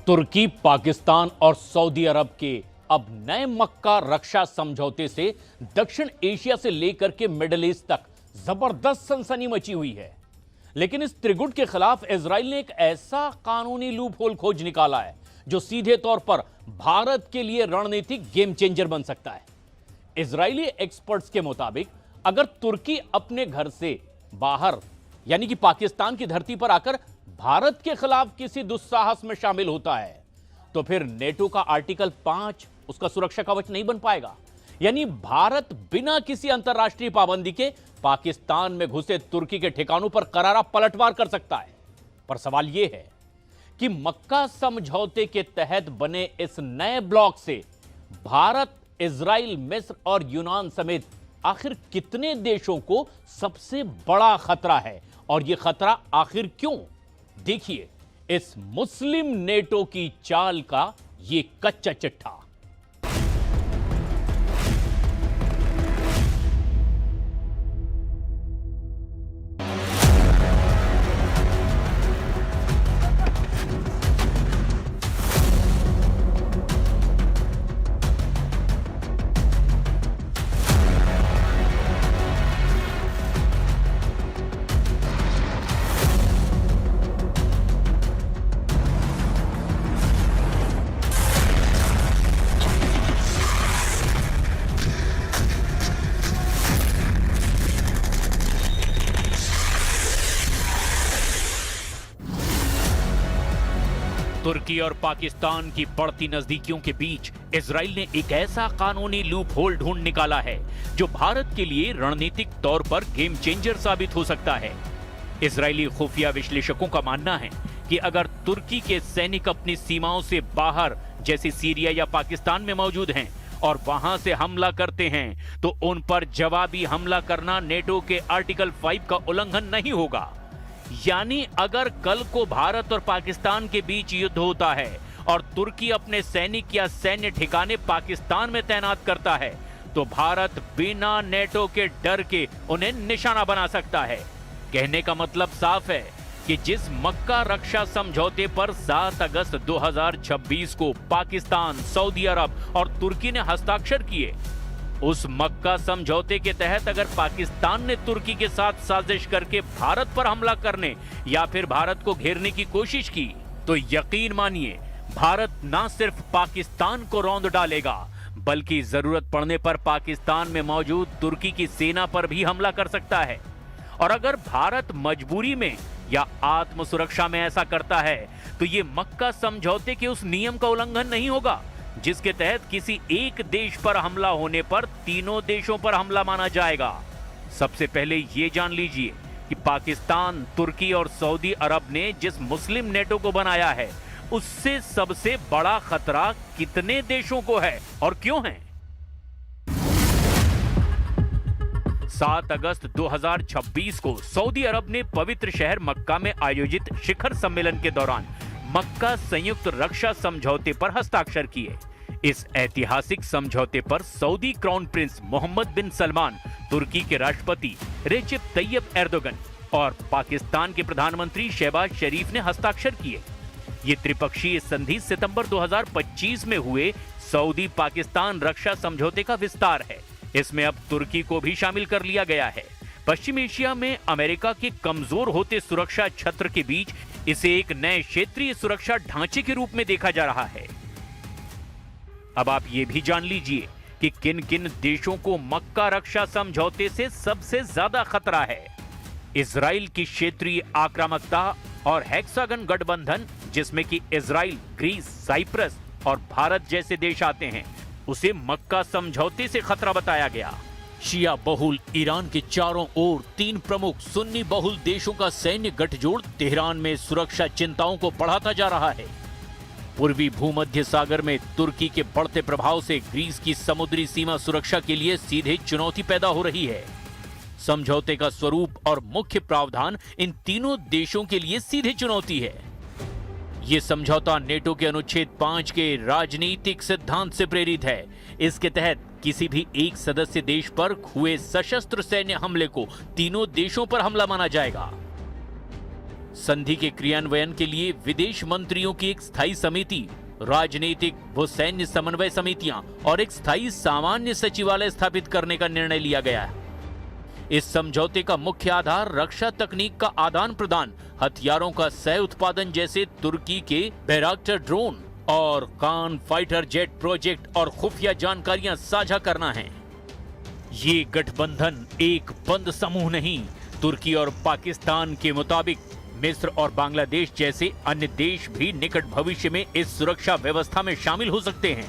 तुर्की, पाकिस्तान और सऊदी अरब के अब नए मक्का रक्षा समझौते से दक्षिण एशिया से लेकर के मिडिल ईस्ट तक जबरदस्त सनसनी मची हुई है। लेकिन इस त्रिगुट के खिलाफ इजराइल ने एक ऐसा कानूनी लूप होल खोज निकाला है जो सीधे तौर पर भारत के लिए रणनीतिक गेम चेंजर बन सकता है। इजरायली एक्सपर्ट्स के मुताबिक अगर तुर्की अपने घर से बाहर यानी कि पाकिस्तान की धरती पर आकर भारत के खिलाफ किसी दुस्साहस में शामिल होता है तो फिर नेटो का आर्टिकल 5 उसका सुरक्षा कवच नहीं बन पाएगा। यानी भारत बिना किसी अंतरराष्ट्रीय पाबंदी के पाकिस्तान में घुसे तुर्की के ठिकानों पर करारा पलटवार कर सकता है। पर सवाल यह है कि मक्का समझौते के तहत बने इस नए ब्लॉक से भारत, इजराइल, मिस्र और यूनान समेत आखिर कितने देशों को सबसे बड़ा खतरा है और यह खतरा आखिर क्यों? देखिए इस मुस्लिम नेटो की चाल का यह कच्चा चिट्ठा। तुर्की और पाकिस्तान की बढ़ती नजदीकियों के बीच इजराइल ने एक ऐसा कानूनी लूप होल ढूंढ निकाला है जो भारत के लिए रणनीतिक तौर पर गेम चेंजर साबित हो सकता है। इजरायली खुफिया विश्लेषकों का मानना है कि अगर तुर्की के सैनिक अपनी सीमाओं से बाहर जैसे सीरिया या पाकिस्तान में मौजूद हैं और वहां से हमला करते हैं तो उन पर जवाबी हमला करना नेटो के आर्टिकल 5 का उल्लंघन नहीं होगा। यानी अगर कल को भारत और पाकिस्तान के बीच युद्ध होता है और तुर्की अपने सैनिक या सैन्य ठिकाने पाकिस्तान में तैनात करता है तो भारत बिना नेटो के डर के उन्हें निशाना बना सकता है। कहने का मतलब साफ है कि जिस मक्का रक्षा समझौते पर 7 अगस्त 2026 को पाकिस्तान, सऊदी अरब और तुर्की ने हस्ताक्षर किए, उस मक्का समझौते के तहत अगर पाकिस्तान ने तुर्की के साथ साजिश करके भारत पर हमला करने या फिर भारत को घेरने की कोशिश की तो यकीन मानिए भारत न सिर्फ पाकिस्तान को रौंद डालेगा बल्कि जरूरत पड़ने पर पाकिस्तान में मौजूद तुर्की की सेना पर भी हमला कर सकता है। और अगर भारत मजबूरी में या आत्म सुरक्षा में ऐसा करता है तो ये मक्का समझौते के उस नियम का उल्लंघन नहीं होगा जिसके तहत किसी एक देश पर हमला होने पर तीनों देशों पर हमला माना जाएगा। सबसे पहले ये जान लीजिए कि पाकिस्तान, तुर्की और सऊदी अरब ने जिस मुस्लिम नेटो को बनाया है उससे सबसे बड़ा खतरा कितने देशों को है और क्यों है। 7 अगस्त 2026 को सऊदी अरब ने पवित्र शहर मक्का में आयोजित शिखर सम्मेलन के दौरान मक्का संयुक्त रक्षा समझौते पर हस्ताक्षर किए। इस ऐतिहासिक समझौते पर सऊदी क्राउन प्रिंस मोहम्मद बिन सलमान, तुर्की के राष्ट्रपति रेसिप तैयब एर्दोगन और पाकिस्तान के प्रधानमंत्री शहबाज शरीफ ने हस्ताक्षर किए। ये त्रिपक्षीय संधि सितंबर 2025 में हुए सऊदी पाकिस्तान रक्षा समझौते का विस्तार है। इसमें अब तुर्की को भी शामिल कर लिया गया है। पश्चिम एशिया में अमेरिका के कमजोर होते सुरक्षा छत्र के बीच इसे एक नए क्षेत्रीय सुरक्षा ढांचे के रूप में देखा जा रहा है। अब आप ये भी जान लीजिए कि किन किन देशों को मक्का रक्षा समझौते से सबसे ज्यादा खतरा है। इजराइल की क्षेत्रीय आक्रामकता और हेक्सागन गठबंधन जिसमें कि इजराइल, ग्रीस, साइप्रस और भारत जैसे देश आते हैं, उसे मक्का समझौते से खतरा बताया गया। शिया बहुल ईरान के चारों ओर 3 प्रमुख सुन्नी बहुल देशों का सैन्य गठजोड़ तेहरान में सुरक्षा चिंताओं को बढ़ाता जा रहा है। पूर्वी भूमध्य सागर में तुर्की के बढ़ते प्रभाव से ग्रीस की समुद्री सीमा सुरक्षा के लिए सीधे चुनौती पैदा हो रही है। समझौते का स्वरूप और मुख्य प्रावधान इन तीनों देशों के लिए सीधे चुनौती है। यह समझौता नेटो के अनुच्छेद 5 के राजनीतिक सिद्धांत से प्रेरित है। इसके तहत किसी भी एक सदस्य देश पर हुए सशस्त्र सैन्य हमले को तीनों देशों पर हमला माना जाएगा। संधि के क्रियान्वयन के लिए विदेश मंत्रियों की एक स्थायी समिति, राजनीतिक व सैन्य समन्वय समितियां और एक स्थायी सामान्य सचिवालय स्थापित करने का निर्णय लिया गया है। इस समझौते का मुख्य आधार रक्षा तकनीक का आदान प्रदान, हथियारों का सह उत्पादन जैसे तुर्की के बैराक्टर ड्रोन और कान फाइटर जेट प्रोजेक्ट और खुफिया जानकारियां साझा करना है। ये गठबंधन एक बंद समूह नहीं, तुर्की और पाकिस्तान के मुताबिक मिस्र और बांग्लादेश जैसे अन्य देश भी निकट भविष्य में इस सुरक्षा व्यवस्था में शामिल हो सकते हैं।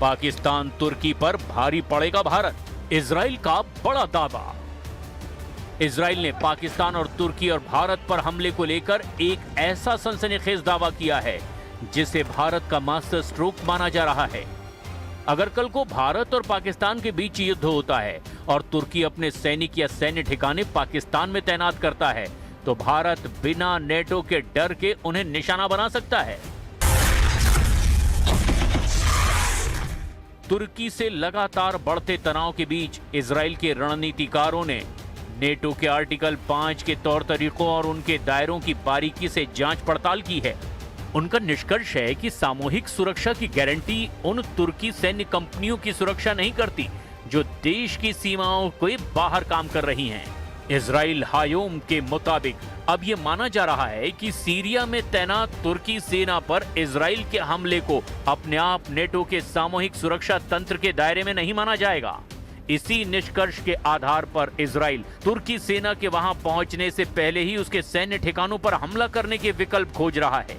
पाकिस्तान तुर्की पर भारी पड़ेगा भारत, इजराइल का बड़ा दावा। इजराइल ने पाकिस्तान और तुर्की और भारत पर हमले को लेकर एक ऐसा सनसनीखेज दावा किया है जिसे भारत का मास्टर स्ट्रोक माना जा रहा है। अगर कल को भारत और पाकिस्तान के बीच युद्ध होता है और तुर्की अपने सैनिक या सैन्य ठिकाने पाकिस्तान में तैनात करता है तो भारत बिना नेटो के डर के उन्हें निशाना बना सकता है। तुर्की से लगातार बढ़ते तनाव के बीच इजराइल के रणनीतिकारों ने नेटो के आर्टिकल 5 के तौर तरीकों और उनके दायरों की बारीकी से जांच पड़ताल की है। उनका निष्कर्ष है कि सामूहिक सुरक्षा की गारंटी उन तुर्की सैन्य कंपनियों की सुरक्षा नहीं करती जो देश की सीमाओं के बाहर काम कर रही हैं। इजराइल हायोम के मुताबिक अब यह माना जा रहा है कि सीरिया में तैनात तुर्की सेना पर इजराइल के हमले को अपने आप नेटो के सामूहिक सुरक्षा तंत्र के दायरे में नहीं माना जाएगा। इसी निष्कर्ष के आधार पर इजराइल तुर्की सेना के वहां पहुंचने से पहले ही उसके सैन्य ठिकानों पर हमला करने के विकल्प खोज रहा है।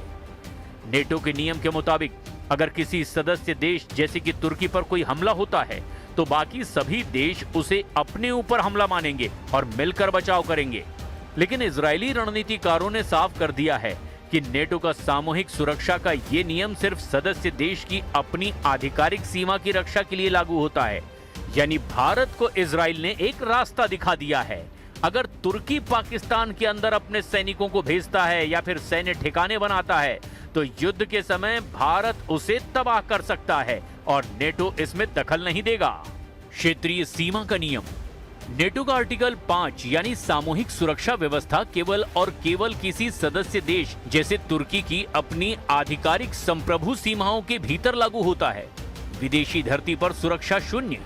नेटो के नियम के मुताबिक अगर किसी सदस्य देश जैसे कि तुर्की पर कोई हमला होता है तो बाकी सभी देश उसे अपने ऊपर हमला मानेंगे और मिलकर बचाव करेंगे। लेकिन इजरायली रणनीतिकारों ने साफ कर दिया है कि नेटो का सामूहिक सुरक्षा का ये नियम सिर्फ सदस्य देश की अपनी आधिकारिक सीमा की रक्षा के लिए लागू होता है। यानी भारत को इजराइल ने एक रास्ता दिखा दिया है। अगर तुर्की पाकिस्तान के अंदर अपने सैनिकों को भेजता है या फिर सैन्य ठिकाने बनाता है तो युद्ध के समय भारत उसे तबाह कर सकता है और नेटो इसमें दखल नहीं देगा। क्षेत्रीय सीमा का नियम। नेटो का आर्टिकल 5 यानी सामूहिक सुरक्षा व्यवस्था केवल और केवल किसी सदस्य देश जैसे तुर्की की अपनी आधिकारिक संप्रभु सीमाओं के भीतर लागू होता है। विदेशी धरती पर सुरक्षा शून्य।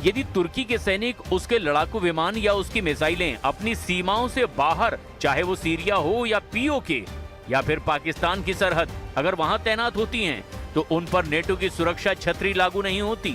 यदि तुर्की के सैनिक, उसके लड़ाकू विमान या उसकी मिसाइलें अपनी सीमाओं से बाहर, चाहे वो सीरिया हो या पीओके या फिर पाकिस्तान की सरहद, अगर वहां तैनात होती हैं तो उन पर नेटो की सुरक्षा छतरी लागू नहीं होती।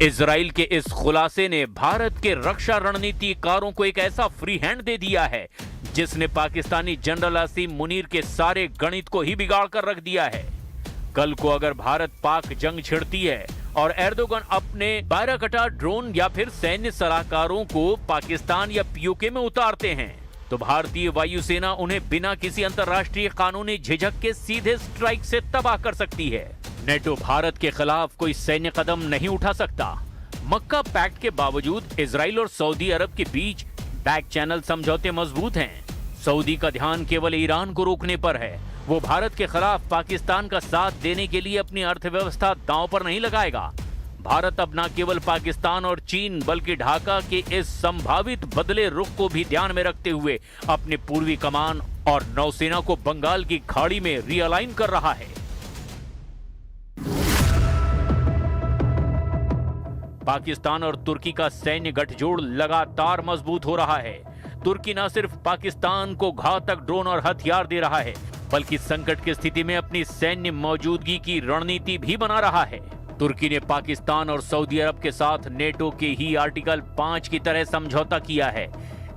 इजराइल के इस खुलासे ने भारत के रक्षा रणनीतिकारों को एक ऐसा फ्री हैंड दे दिया है जिसने पाकिस्तानी जनरल आसिम मुनीर के सारे गणित को ही बिगाड़ कर रख दिया है। कल को अगर भारत पाक जंग छिड़ती है और एर्दोगन अपने बायराकटार ड्रोन या फिर सैन्य सलाहकारों को पाकिस्तान या पीओके में उतारते हैं तो भारतीय वायुसेना उन्हें बिना किसी अंतर्राष्ट्रीय कानूनी झिझक के सीधे स्ट्राइक से तबाह कर सकती है। नेटो भारत के खिलाफ कोई सैन्य कदम नहीं उठा सकता। मक्का पैक्ट के बावजूद इजराइल और सऊदी अरब के बीच बैक चैनल समझौते मजबूत हैं। सऊदी का ध्यान केवल ईरान को रोकने पर है। वो भारत के खिलाफ पाकिस्तान का साथ देने के लिए अपनी अर्थव्यवस्था दांव पर नहीं लगाएगा। भारत अब न केवल पाकिस्तान और चीन बल्कि ढाका के इस संभावित बदले रुख को भी ध्यान में रखते हुए अपने पूर्वी कमान और नौसेना को बंगाल की खाड़ी में रियलाइन कर रहा है। पाकिस्तान और तुर्की का सैन्य गठजोड़ लगातार मजबूत हो रहा है। तुर्की न सिर्फ पाकिस्तान को घातक ड्रोन और हथियार दे रहा है बल्कि संकट की स्थिति में अपनी सैन्य मौजूदगी की रणनीति भी बना रहा है। तुर्की ने पाकिस्तान और सऊदी अरब के साथ नेटो के ही आर्टिकल 5 की तरह समझौता किया है,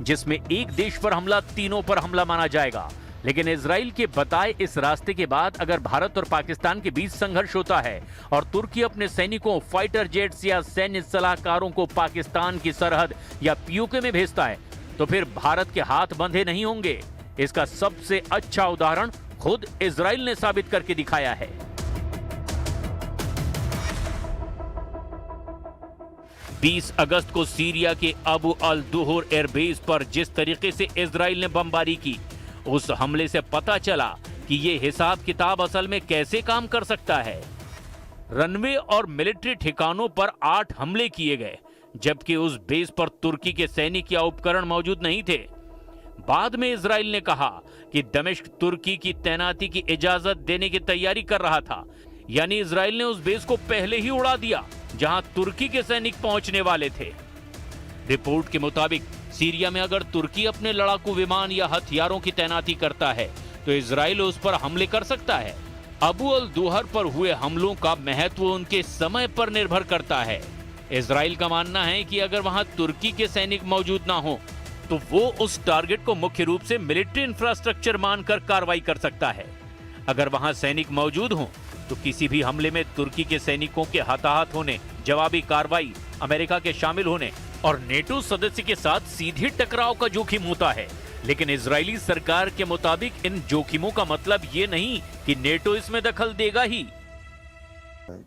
जिसमें एक देश पर हमला तीनों पर हमला माना जाएगा। लेकिन इजराइल के बताए इस रास्ते के बाद अगर भारत और पाकिस्तान के बीच संघर्ष होता है और तुर्की अपने सैनिकों, फाइटर जेट्स या सैन्य सलाहकारों को पाकिस्तान की सरहद या पीओके में भेजता है, तो फिर भारत के हाथ बंधे नहीं होंगे। इसका सबसे अच्छा उदाहरण खुद इजराइल ने साबित करके दिखाया है। बीस अगस्त को सीरिया के अबू अल दुहर एयरबेस पर जिस तरीके से इजराइल ने बमबारी की, उस हमले से पता चला कि यह हिसाब किताब असल में कैसे काम कर सकता है। रनवे और मिलिट्री ठिकानों पर 8 हमले किए गए, जबकि उस बेस पर तुर्की के सैनिक या उपकरण मौजूद नहीं थे। बाद में इजराइल ने कहा कि दमिश्क तुर्की की तैनाती की इजाजत देने की तैयारी कर रहा था, यानी इजराइल ने उस बेस को पहले ही उड़ा दिया जहां तुर्की के सैनिक पहुंचने वाले थे। रिपोर्ट के मुताबिक सीरिया में अगर तुर्की अपने लड़ाकू विमान या हथियारों की तैनाती करता है तो इजराइल उस पर हमले कर सकता है। अबू अल दुहर पर हुए हमलों का महत्व उनके समय पर निर्भर करता है। इजराइल का मानना है कि अगर वहां तुर्की के सैनिक मौजूद ना हो तो वो उस टारगेट को मुख्य रूप से मिलिट्री इंफ्रास्ट्रक्चर मानकर कार्रवाई कर सकता है। अगर वहां सैनिक मौजूद हों तो किसी भी हमले में तुर्की के सैनिकों के हताहत होने, जवाबी कार्रवाई, अमेरिका के शामिल होने और नेटो सदस्य के साथ सीधे टकराव का जोखिम होता है। लेकिन इजरायली सरकार के मुताबिक इन जोखिमों का मतलब ये नहीं कि नेटो इसमें दखल देगा ही।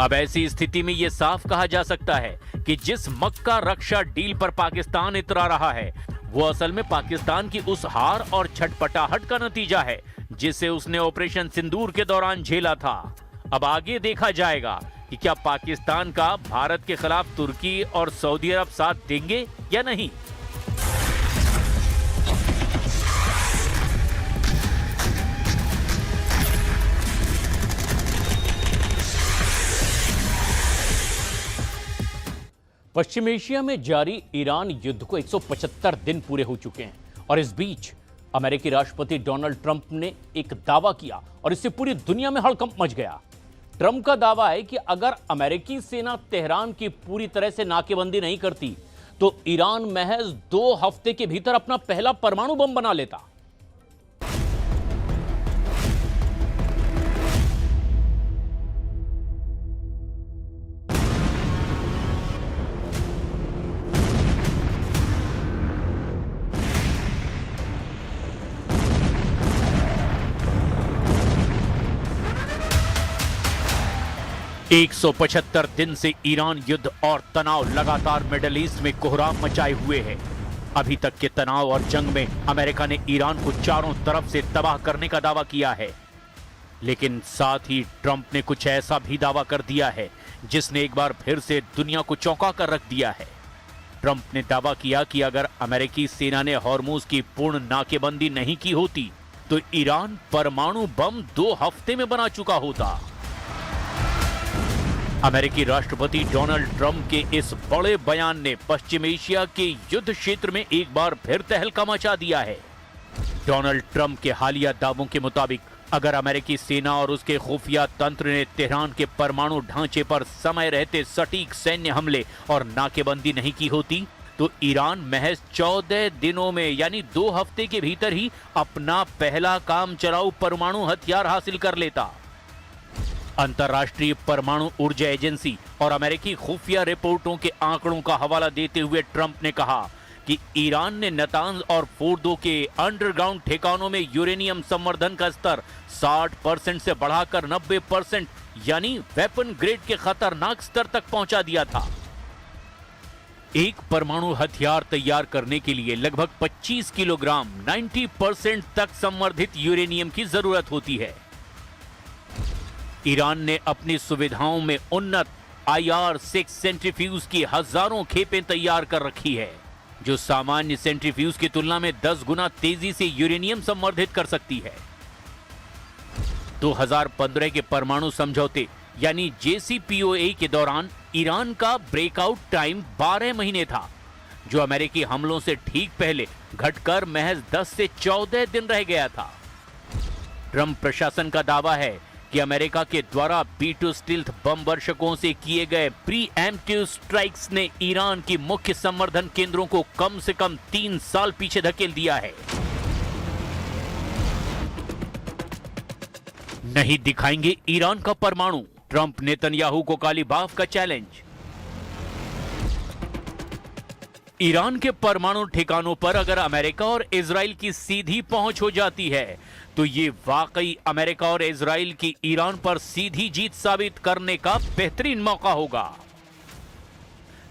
अब ऐसी स्थिति में यह साफ कहा जा सकता है कि जिस मक्का रक्षा डील पर पाकिस्तान इतरा रहा है वो असल में पाकिस्तान की उस हार और छटपटाहट का नतीजा है जिसे उसने ऑपरेशन सिंदूर के दौरान झेला था। अब आगे देखा जाएगा कि क्या पाकिस्तान का भारत के खिलाफ तुर्की और सऊदी अरब साथ देंगे या नहीं। पश्चिम एशिया में जारी ईरान युद्ध को 175 दिन पूरे हो चुके हैं और इस बीच अमेरिकी राष्ट्रपति डोनाल्ड ट्रंप ने एक दावा किया और इससे पूरी दुनिया में हड़कंप मच गया। ट्रंप का दावा है कि अगर अमेरिकी सेना तेहरान की पूरी तरह से नाकेबंदी नहीं करती तो ईरान महज 2 हफ्ते के भीतर अपना पहला परमाणु बम बना लेता। एक 175 दिन से ईरान युद्ध और तनाव लगातार मिडिल ईस्ट में कोहराम मचाए हुए है। अभी तक के तनाव और जंग में अमेरिका ने ईरान को चारों तरफ से तबाह करने का दावा किया है, लेकिन साथ ही ट्रंप ने कुछ ऐसा भी दावा कर दिया है जिसने एक बार फिर से दुनिया को चौंका कर रख दिया है। ट्रंप ने दावा किया कि अगर अमेरिकी सेना ने हॉर्मुज की पूर्ण नाकेबंदी नहीं की होती तो ईरान परमाणु बम 2 हफ्ते में बना चुका होता। अमेरिकी राष्ट्रपति डोनाल्ड ट्रंप के इस बड़े बयान ने पश्चिम एशिया के युद्ध क्षेत्र में एक बार फिर तहलका मचा दिया है। डोनाल्ड ट्रंप के हालिया दावों के मुताबिक अगर अमेरिकी सेना और उसके खुफिया तंत्र ने तेहरान के परमाणु ढांचे पर समय रहते सटीक सैन्य हमले और नाकेबंदी नहीं की होती तो ईरान महज 14 दिनों में यानी 2 हफ्ते के भीतर ही अपना पहला काम चलाऊ परमाणु हथियार हासिल कर लेता। अंतर्राष्ट्रीय परमाणु ऊर्जा एजेंसी और अमेरिकी खुफिया रिपोर्टों के आंकड़ों का हवाला देते हुए ट्रंप ने कहा कि ईरान ने नतांज और फोर्दो के अंडरग्राउंड ठिकानों में यूरेनियम संवर्धन का स्तर 60% से बढ़ाकर 90% यानी वेपन ग्रेड के खतरनाक स्तर तक पहुंचा दिया था। एक परमाणु हथियार तैयार करने के लिए लगभग 25 किलोग्राम 90% तक संवर्धित यूरेनियम की जरूरत होती है। ईरान ने अपनी सुविधाओं में उन्नत IR-6 सेंट्रीफ्यूज की हजारों खेपें तैयार कर रखी है जो सामान्य सेंट्रीफ्यूज की तुलना में 10 गुना तेजी से यूरेनियम संवर्धित कर सकती है। 2015 के परमाणु समझौते यानी JCPOA के दौरान ईरान का ब्रेकआउट टाइम 12 महीने था, जो अमेरिकी हमलों से ठीक पहले घटकर महज 10 से 14 दिन रह गया था। ट्रंप प्रशासन का दावा है कि अमेरिका के द्वारा B-2 स्टील्थ बम वर्षकों से किए गए प्रीएम्प्टिव स्ट्राइक्स ने ईरान की मुख्य संवर्धन केंद्रों को कम से कम 3 साल पीछे धकेल दिया है। नहीं दिखाएंगे ईरान का परमाणु, ट्रंप नेतन्याहू को काली बाफ का चैलेंज। ईरान के परमाणु ठिकानों पर अगर अमेरिका और इजराइल की सीधी पहुंच हो जाती है तो ये वाकई अमेरिका और इजराइल की ईरान पर सीधी जीत साबित करने का बेहतरीन मौका होगा।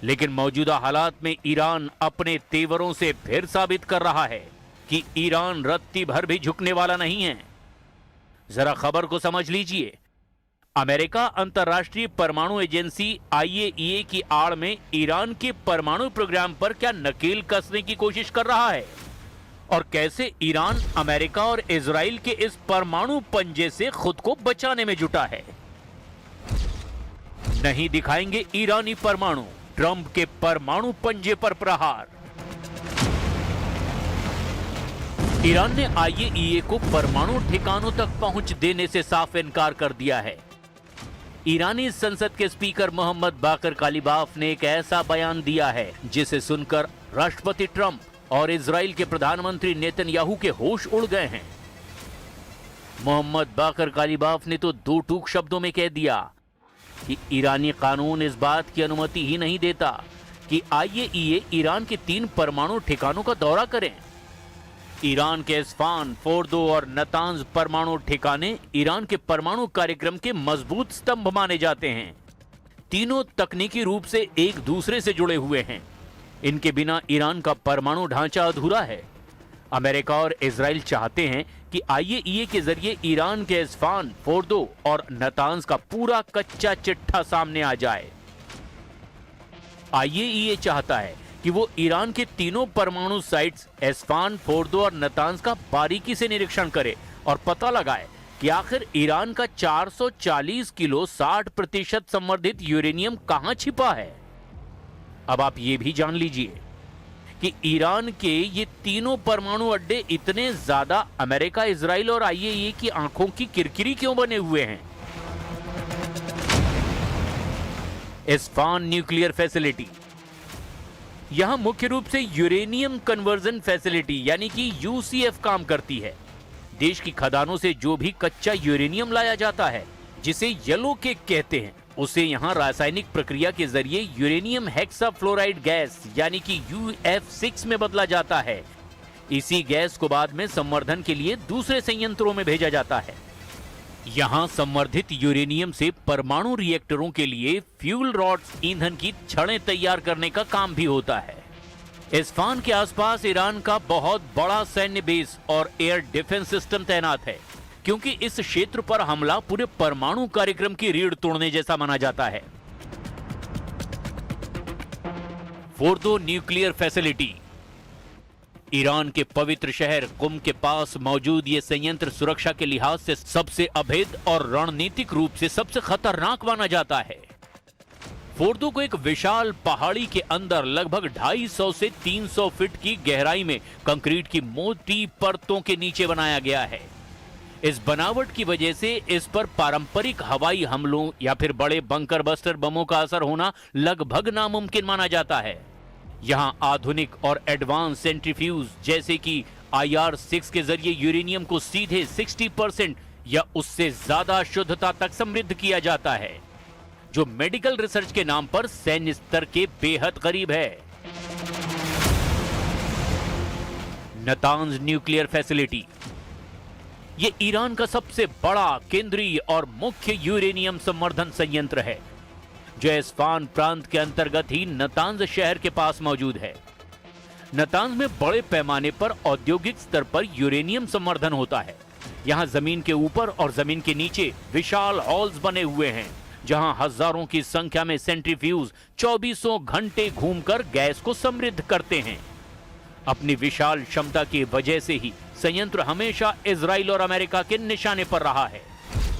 लेकिन मौजूदा हालात में ईरान अपने तेवरों से फिर साबित कर रहा है कि ईरान रत्ती भर भी झुकने वाला नहीं है। जरा खबर को समझ लीजिए। अमेरिका अंतर्राष्ट्रीय परमाणु एजेंसी IAEA की आड़ में ईरान के परमाणु प्रोग्राम पर क्या नकेल कसने की कोशिश कर रहा है और कैसे ईरान अमेरिका और इजराइल के इस परमाणु पंजे से खुद को बचाने में जुटा है। नहीं दिखाएंगे ईरानी परमाणु, ट्रंप के परमाणु पंजे पर प्रहार। ईरान ने IAEA को परमाणु ठिकानों तक पहुंच देने से साफ इनकार कर दिया है। ईरानी संसद के स्पीकर मोहम्मद बाकर कालिबाफ ने एक ऐसा बयान दिया है जिसे सुनकर राष्ट्रपति ट्रंप और इजराइल के प्रधानमंत्री नेतन्याहू के होश उड़ गए हैं। मोहम्मद बाकर कालिबाफ ने तो दो टूक शब्दों में कह दिया कि ईरानी कानून इस बात की अनुमति ही नहीं देता कि IAEA ईरान के 3 परमाणु ठिकानों का दौरा करें। ईरान के इस्फान, फोर्दो और नतांज परमाणु ठिकाने ईरान के परमाणु कार्यक्रम के मजबूत स्तंभ माने जाते हैं। तीनों तकनीकी रूप से एक दूसरे से जुड़े हुए हैं। इनके बिना ईरान का परमाणु ढांचा अधूरा है। अमेरिका और इजराइल चाहते हैं कि IAEA के जरिए ईरान के इस्फान, फोर्दो और नतांज का पूरा कच्चा चिट्ठा सामने आ जाए। IAEA चाहता है कि वो ईरान के तीनों परमाणु साइट्स इस्फान, फोर्दो और नतांज का बारीकी से निरीक्षण करे और पता लगाए कि आखिर ईरान का 440 किलो 60% संवर्धित यूरेनियम कहां छिपा है। अब आप ये भी जान लीजिए कि ईरान के ये तीनों परमाणु अड्डे इतने ज्यादा अमेरिका, इजराइल और IAEA की आंखों की किरकिरी क्यों बने हुए हैं। इस्फान न्यूक्लियर फैसिलिटी, यहां मुख्य रूप से यूरेनियम कन्वर्जन फैसिलिटी यानी कि UCF काम करती है। देश की खदानों से जो भी कच्चा यूरेनियम लाया जाता है, जिसे येलो केक कहते हैं, उसे यहां रासायनिक प्रक्रिया के जरिए यूरेनियम हेक्साफ्लोराइड गैस यानी कि UF6 में बदला जाता है। इसी गैस को बाद में संवर्धन के लिए दूसरे संयंत्रों में भेजा जाता है। यहां संवर्धित यूरेनियम से परमाणु रिएक्टरों के लिए फ्यूल रॉड्स, ईंधन की छड़ें तैयार करने का काम भी होता है। इस्फान के आसपास ईरान का बहुत बड़ा सैन्य बेस और एयर डिफेंस सिस्टम तैनात है, क्योंकि इस क्षेत्र पर हमला पूरे परमाणु कार्यक्रम की रीढ़ तोड़ने जैसा माना जाता है। फोर्दो न्यूक्लियर फैसिलिटी, ईरान के पवित्र शहर कुम के पास मौजूद ये संयंत्र सुरक्षा के लिहाज से सबसे अभेद और रणनीतिक रूप से सबसे खतरनाक माना जाता है। फोर्दो को एक विशाल पहाड़ी के अंदर लगभग 250 से 300 फीट की गहराई में कंक्रीट की मोटी परतों के नीचे बनाया गया है। इस बनावट की वजह से इस पर पारंपरिक हवाई हमलों या फिर बड़े बंकर बस्टर बमों का असर होना लगभग नामुमकिन माना जाता है। यहां आधुनिक और एडवांस सेंट्रीफ्यूज जैसे कि IR6 के जरिए यूरेनियम को सीधे 60% या उससे ज्यादा शुद्धता तक समृद्ध किया जाता है, जो मेडिकल रिसर्च के नाम पर सैन्य स्तर के बेहद करीब है। नतांज न्यूक्लियर फैसिलिटी, यह ईरान का सबसे बड़ा केंद्रीय और मुख्य यूरेनियम संवर्धन संयंत्र है, जो इस्फान प्रांत के अंतर्गत ही नतांज शहर के पास मौजूद है। नतांज में बड़े पैमाने पर औद्योगिक स्तर पर यूरेनियम संवर्धन होता है। यहां जमीन के ऊपर और जमीन के नीचे विशाल हॉल्स बने हुए हैं, जहां हजारों की संख्या में सेंट्रीफ्यूज 24 घंटे घूमकर गैस को समृद्ध करते हैं। अपनी विशाल क्षमता की वजह से ही संयंत्र हमेशा इजराइल और अमेरिका के निशाने पर रहा है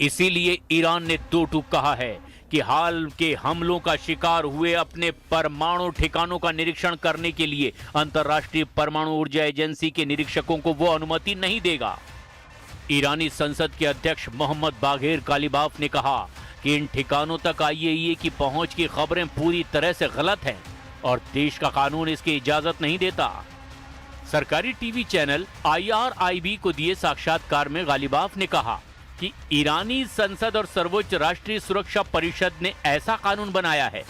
इसीलिए ईरान ने दो टूक कहा है कि हाल के हमलों का शिकार हुए अपने परमाणु ठिकानों का निरीक्षण करने के लिए अंतर्राष्ट्रीय परमाणु ऊर्जा एजेंसी के निरीक्षकों को वो अनुमति नहीं देगा। ईरानी संसद के अध्यक्ष मोहम्मद बाघेर कालिबाफ ने कहा कि इन ठिकानों तक आईएईए की पहुंच की खबरें पूरी तरह से गलत हैं और देश का कानून इसकी इजाजत नहीं देता। सरकारी टीवी चैनल IRIB को दिए साक्षात्कार में गालिबाफ ने कहा कि ईरानी संसद और सर्वोच्च राष्ट्रीय सुरक्षा परिषद ने ऐसा कानून बनाया है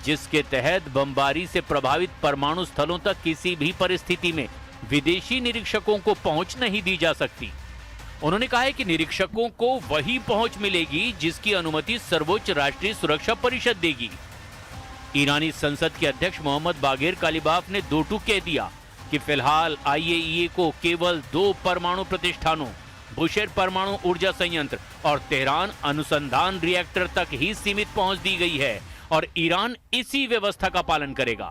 जिसके तहत बमबारी से प्रभावित परमाणु स्थलों तक किसी भी परिस्थिति में विदेशी निरीक्षकों को पहुंच नहीं दी जा सकती। उन्होंने कहा है कि निरीक्षकों को वही पहुंच मिलेगी जिसकी अनुमति सर्वोच्च राष्ट्रीय सुरक्षा परिषद देगी। ईरानी संसद के अध्यक्ष मोहम्मद बाघेर कालिबाफ ने दो टूक कह दिया कि फिलहाल IAEA को केवल 2 परमाणु प्रतिष्ठानों बुशेर परमाणु ऊर्जा संयंत्र और तेहरान अनुसंधान रिएक्टर तक ही सीमित पहुंच दी गई है और ईरान इसी व्यवस्था का पालन करेगा।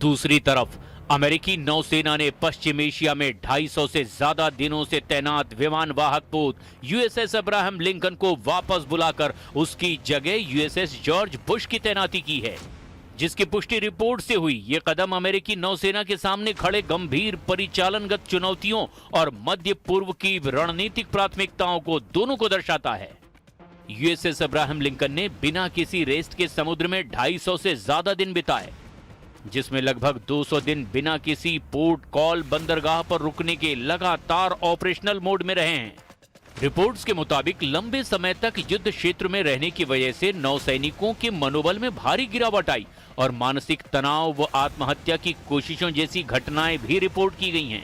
दूसरी तरफ अमेरिकी नौसेना ने पश्चिम एशिया में 250 से ज्यादा दिनों से तैनात विमान वाहक पोत USS अब्राहम लिंकन को वापस बुलाकर उसकी जगह USS जॉर्ज बुश की तैनाती की है, जिसकी पुष्टि रिपोर्ट से हुई। ये कदम अमेरिकी नौसेना के सामने खड़े गंभीर परिचालनगत चुनौतियों और मध्य पूर्व की रणनीतिक प्राथमिकताओं को दोनों को दर्शाता है। USS अब्राहम लिंकन ने बिना किसी रेस्ट के समुद्र में 250 से ज्यादा दिन बिताए, जिसमें लगभग 200 दिन बिना किसी पोर्ट कॉल बंदरगाह पर रुकने के लगातार ऑपरेशनल मोड में रहे हैं। रिपोर्ट्स के मुताबिक लंबे समय तक युद्ध क्षेत्र में रहने की वजह से नौसैनिकों के मनोबल में भारी गिरावट आई और मानसिक तनाव व आत्महत्या की कोशिशों जैसी घटनाएं भी रिपोर्ट की गई हैं।